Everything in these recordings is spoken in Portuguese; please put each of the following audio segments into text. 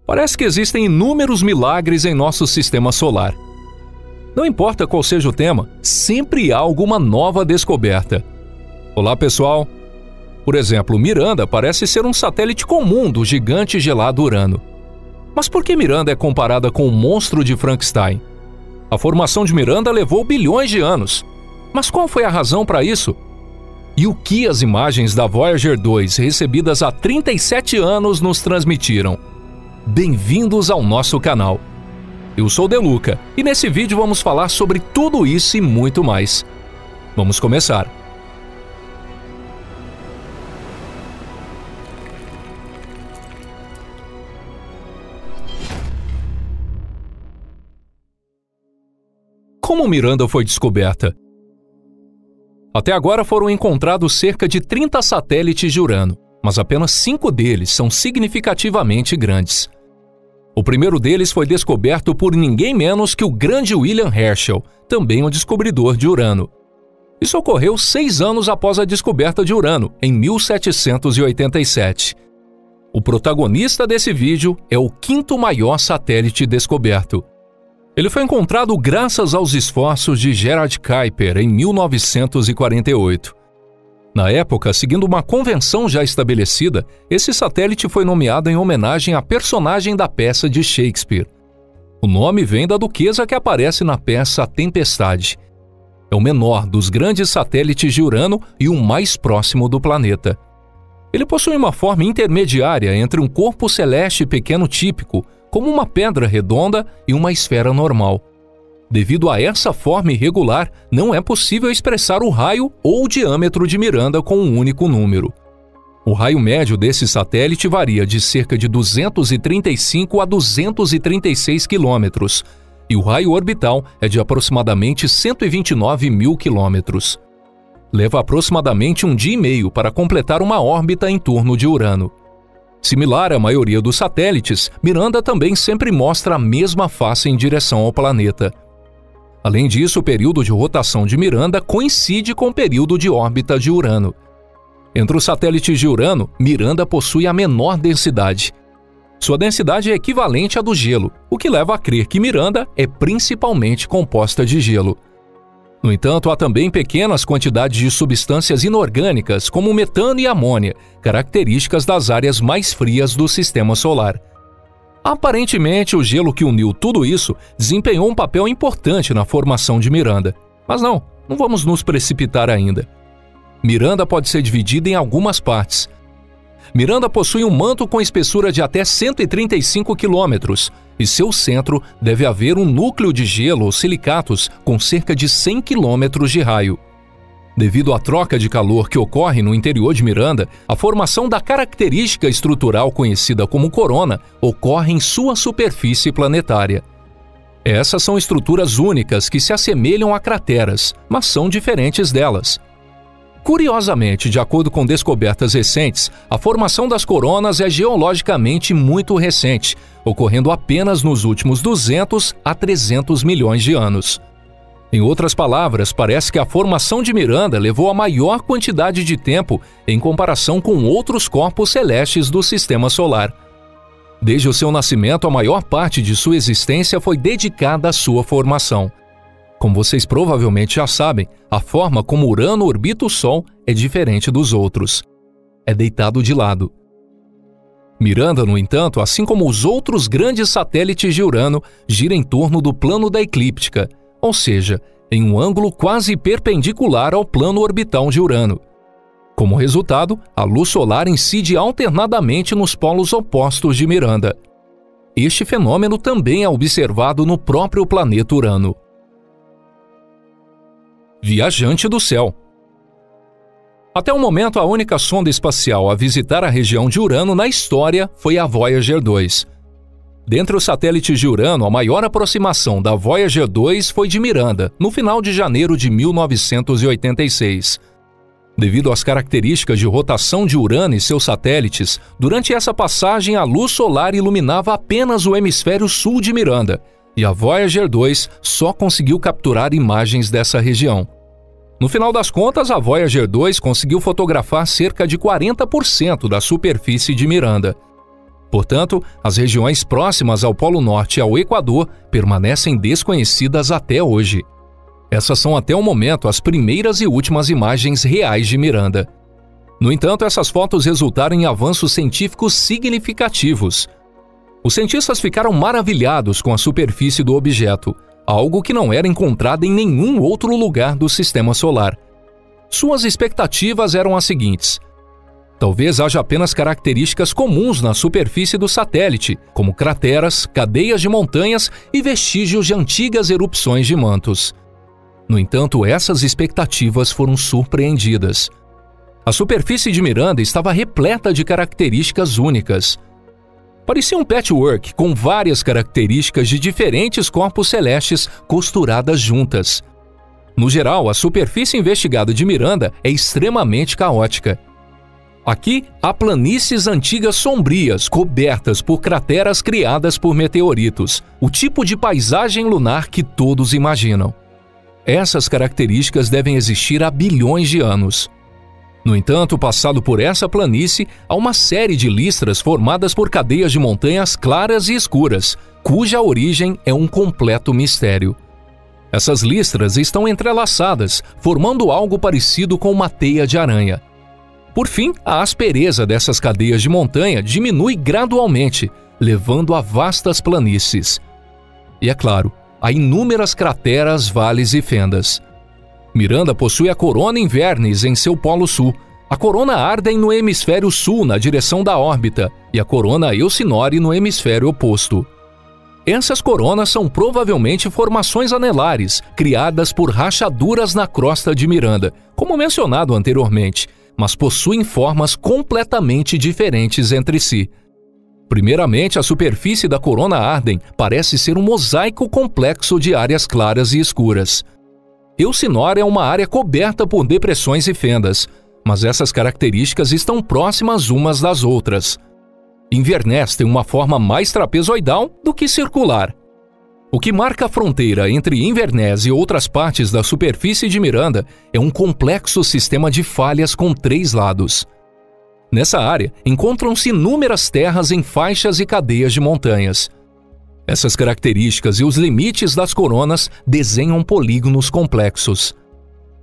Parece que existem inúmeros milagres em nosso sistema solar. Não importa qual seja o tema, sempre há alguma nova descoberta. Olá, pessoal! Por exemplo, Miranda parece ser um satélite comum do gigante gelado Urano. Mas por que Miranda é comparada com o monstro de Frankenstein? A formação de Miranda levou bilhões de anos. Mas qual foi a razão para isso? E o que as imagens da Voyager 2 recebidas há 37 anos nos transmitiram? Bem-vindos ao nosso canal. Eu sou Deluca e nesse vídeo vamos falar sobre tudo isso e muito mais. Vamos começar. Como Miranda foi descoberta? Até agora foram encontrados cerca de 30 satélites de Urano, mas apenas 5 deles são significativamente grandes. O primeiro deles foi descoberto por ninguém menos que o grande William Herschel, também um descobridor de Urano. Isso ocorreu 6 anos após a descoberta de Urano, em 1787. O protagonista desse vídeo é o 5º maior satélite descoberto. Ele foi encontrado graças aos esforços de Gerard Kuiper em 1948. Na época, seguindo uma convenção já estabelecida, esse satélite foi nomeado em homenagem à personagem da peça de Shakespeare. O nome vem da duquesa que aparece na peça A Tempestade. É o menor dos grandes satélites de Urano e o mais próximo do planeta. Ele possui uma forma intermediária entre um corpo celeste pequeno típico, como uma pedra redonda e uma esfera normal. Devido a essa forma irregular, não é possível expressar o raio ou o diâmetro de Miranda com um único número. O raio médio desse satélite varia de cerca de 235 a 236 quilômetros, e o raio orbital é de aproximadamente 129 mil quilômetros. Leva aproximadamente um dia e meio para completar uma órbita em torno de Urano. Similar à maioria dos satélites, Miranda também sempre mostra a mesma face em direção ao planeta. Além disso, o período de rotação de Miranda coincide com o período de órbita de Urano. Entre os satélites de Urano, Miranda possui a menor densidade. Sua densidade é equivalente à do gelo, o que leva a crer que Miranda é principalmente composta de gelo. No entanto, há também pequenas quantidades de substâncias inorgânicas, como metano e amônia, características das áreas mais frias do sistema solar. Aparentemente, o gelo que uniu tudo isso desempenhou um papel importante na formação de Miranda. Mas não vamos nos precipitar ainda. Miranda pode ser dividida em algumas partes. Miranda possui um manto com espessura de até 135 quilômetros, e seu centro deve haver um núcleo de gelo ou silicatos com cerca de 100 quilômetros de raio. Devido à troca de calor que ocorre no interior de Miranda, a formação da característica estrutural conhecida como corona ocorre em sua superfície planetária. Essas são estruturas únicas que se assemelham a crateras, mas são diferentes delas. Curiosamente, de acordo com descobertas recentes, a formação das coronas é geologicamente muito recente, ocorrendo apenas nos últimos 200 a 300 milhões de anos. Em outras palavras, parece que a formação de Miranda levou a maior quantidade de tempo em comparação com outros corpos celestes do sistema solar. Desde o seu nascimento, a maior parte de sua existência foi dedicada à sua formação. Como vocês provavelmente já sabem, a forma como Urano orbita o Sol é diferente dos outros. É deitado de lado. Miranda, no entanto, assim como os outros grandes satélites de Urano, gira em torno do plano da eclíptica, ou seja, em um ângulo quase perpendicular ao plano orbital de Urano. Como resultado, a luz solar incide alternadamente nos polos opostos de Miranda. Este fenômeno também é observado no próprio planeta Urano. Viajante do céu. Até o momento, a única sonda espacial a visitar a região de Urano na história foi a Voyager 2. Dentre os satélites de Urano, a maior aproximação da Voyager 2 foi de Miranda, no final de janeiro de 1986. Devido às características de rotação de Urano e seus satélites, durante essa passagem a luz solar iluminava apenas o hemisfério sul de Miranda, e a Voyager 2 só conseguiu capturar imagens dessa região. No final das contas, a Voyager 2 conseguiu fotografar cerca de 40% da superfície de Miranda. Portanto, as regiões próximas ao Polo Norte e ao Equador permanecem desconhecidas até hoje. Essas são até o momento as primeiras e últimas imagens reais de Miranda. No entanto, essas fotos resultaram em avanços científicos significativos. Os cientistas ficaram maravilhados com a superfície do objeto, algo que não era encontrado em nenhum outro lugar do Sistema Solar. Suas expectativas eram as seguintes: talvez haja apenas características comuns na superfície do satélite, como crateras, cadeias de montanhas e vestígios de antigas erupções de mantos. No entanto, essas expectativas foram surpreendidas. A superfície de Miranda estava repleta de características únicas. Parecia um patchwork com várias características de diferentes corpos celestes costuradas juntas. No geral, a superfície investigada de Miranda é extremamente caótica. Aqui, há planícies antigas sombrias, cobertas por crateras criadas por meteoritos, o tipo de paisagem lunar que todos imaginam. Essas características devem existir há bilhões de anos. No entanto, passado por essa planície, há uma série de listras formadas por cadeias de montanhas claras e escuras, cuja origem é um completo mistério. Essas listras estão entrelaçadas, formando algo parecido com uma teia de aranha. Por fim, a aspereza dessas cadeias de montanha diminui gradualmente, levando a vastas planícies. E é claro, há inúmeras crateras, vales e fendas. Miranda possui a corona Inverness em seu polo sul, a corona Arden no hemisfério sul na direção da órbita e a corona Elsinore no hemisfério oposto. Essas coronas são provavelmente formações anelares, criadas por rachaduras na crosta de Miranda, como mencionado anteriormente, mas possuem formas completamente diferentes entre si. Primeiramente, a superfície da corona Arden parece ser um mosaico complexo de áreas claras e escuras. Elsinore é uma área coberta por depressões e fendas, mas essas características estão próximas umas das outras. Inverness tem uma forma mais trapezoidal do que circular. O que marca a fronteira entre Inverness e outras partes da superfície de Miranda é um complexo sistema de falhas com 3 lados. Nessa área, encontram-se inúmeras terras em faixas e cadeias de montanhas. Essas características e os limites das coronas desenham polígonos complexos.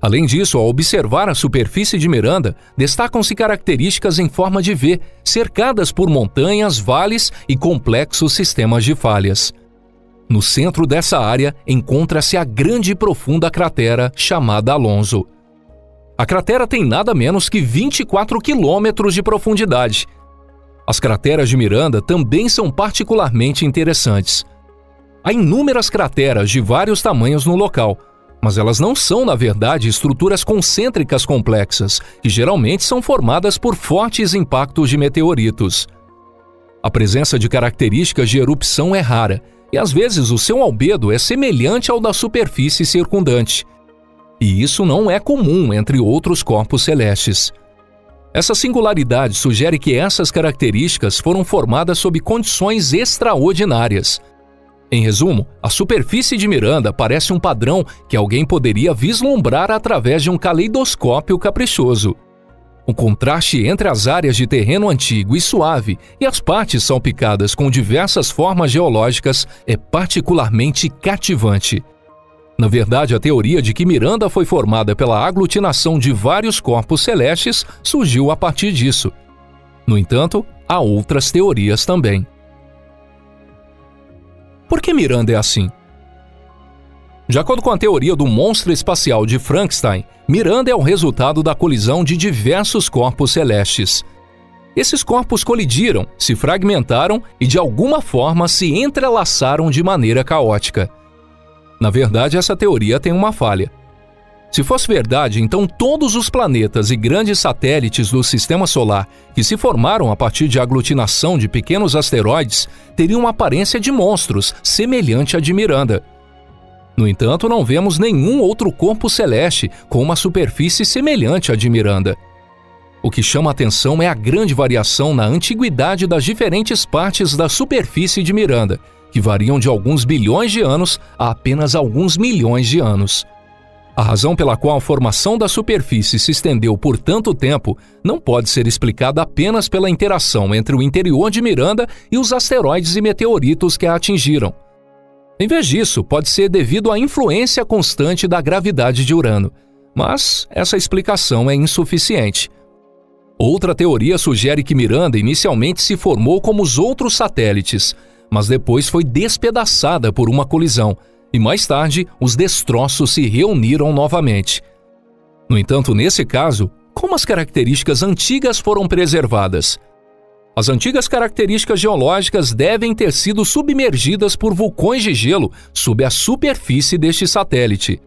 Além disso, ao observar a superfície de Miranda, destacam-se características em forma de V, cercadas por montanhas, vales e complexos sistemas de falhas. No centro dessa área encontra-se a grande e profunda cratera chamada Alonso. A cratera tem nada menos que 24 quilômetros de profundidade. As crateras de Miranda também são particularmente interessantes. Há inúmeras crateras de vários tamanhos no local, mas elas não são, na verdade, estruturas concêntricas complexas, que geralmente são formadas por fortes impactos de meteoritos. A presença de características de erupção é rara, e às vezes o seu albedo é semelhante ao da superfície circundante. E isso não é comum entre outros corpos celestes. Essa singularidade sugere que essas características foram formadas sob condições extraordinárias. Em resumo, a superfície de Miranda parece um padrão que alguém poderia vislumbrar através de um caleidoscópio caprichoso. O contraste entre as áreas de terreno antigo e suave e as partes salpicadas com diversas formas geológicas é particularmente cativante. Na verdade, a teoria de que Miranda foi formada pela aglutinação de vários corpos celestes surgiu a partir disso. No entanto, há outras teorias também. Por que Miranda é assim? De acordo com a teoria do monstro espacial de Frankenstein, Miranda é o resultado da colisão de diversos corpos celestes. Esses corpos colidiram, se fragmentaram e de alguma forma se entrelaçaram de maneira caótica. Na verdade, essa teoria tem uma falha. Se fosse verdade, então todos os planetas e grandes satélites do Sistema Solar que se formaram a partir de aglutinação de pequenos asteroides teriam uma aparência de monstros, semelhante à de Miranda. No entanto, não vemos nenhum outro corpo celeste com uma superfície semelhante à de Miranda. O que chama a atenção é a grande variação na antiguidade das diferentes partes da superfície de Miranda, que variam de alguns bilhões de anos a apenas alguns milhões de anos. A razão pela qual a formação da superfície se estendeu por tanto tempo não pode ser explicada apenas pela interação entre o interior de Miranda e os asteroides e meteoritos que a atingiram. Em vez disso, pode ser devido à influência constante da gravidade de Urano, mas essa explicação é insuficiente. Outra teoria sugere que Miranda inicialmente se formou como os outros satélites, mas depois foi despedaçada por uma colisão, e mais tarde os destroços se reuniram novamente. No entanto, nesse caso, como as características antigas foram preservadas? As antigas características geológicas devem ter sido submergidas por vulcões de gelo sob a superfície deste satélite.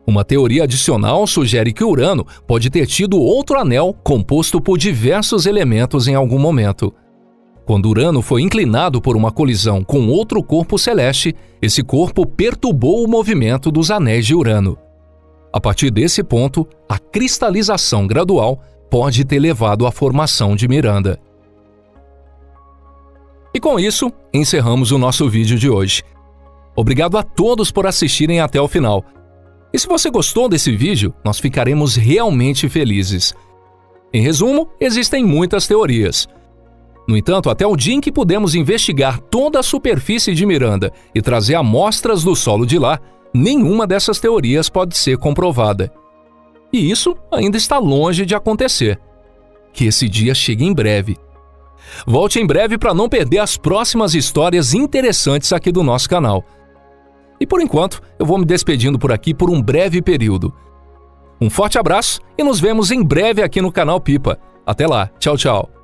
Uma teoria adicional sugere que Urano pode ter tido outro anel composto por diversos elementos em algum momento. Quando Urano foi inclinado por uma colisão com outro corpo celeste, esse corpo perturbou o movimento dos anéis de Urano. A partir desse ponto, a cristalização gradual pode ter levado à formação de Miranda. E com isso, encerramos o nosso vídeo de hoje. Obrigado a todos por assistirem até o final. E se você gostou desse vídeo, nós ficaremos realmente felizes. Em resumo, existem muitas teorias. No entanto, até o dia em que pudermos investigar toda a superfície de Miranda e trazer amostras do solo de lá, nenhuma dessas teorias pode ser comprovada. E isso ainda está longe de acontecer. Que esse dia chegue em breve. Volte em breve para não perder as próximas histórias interessantes aqui do nosso canal. E por enquanto, eu vou me despedindo por aqui por um breve período. Um forte abraço e nos vemos em breve aqui no canal Pipa. Até lá, tchau, tchau.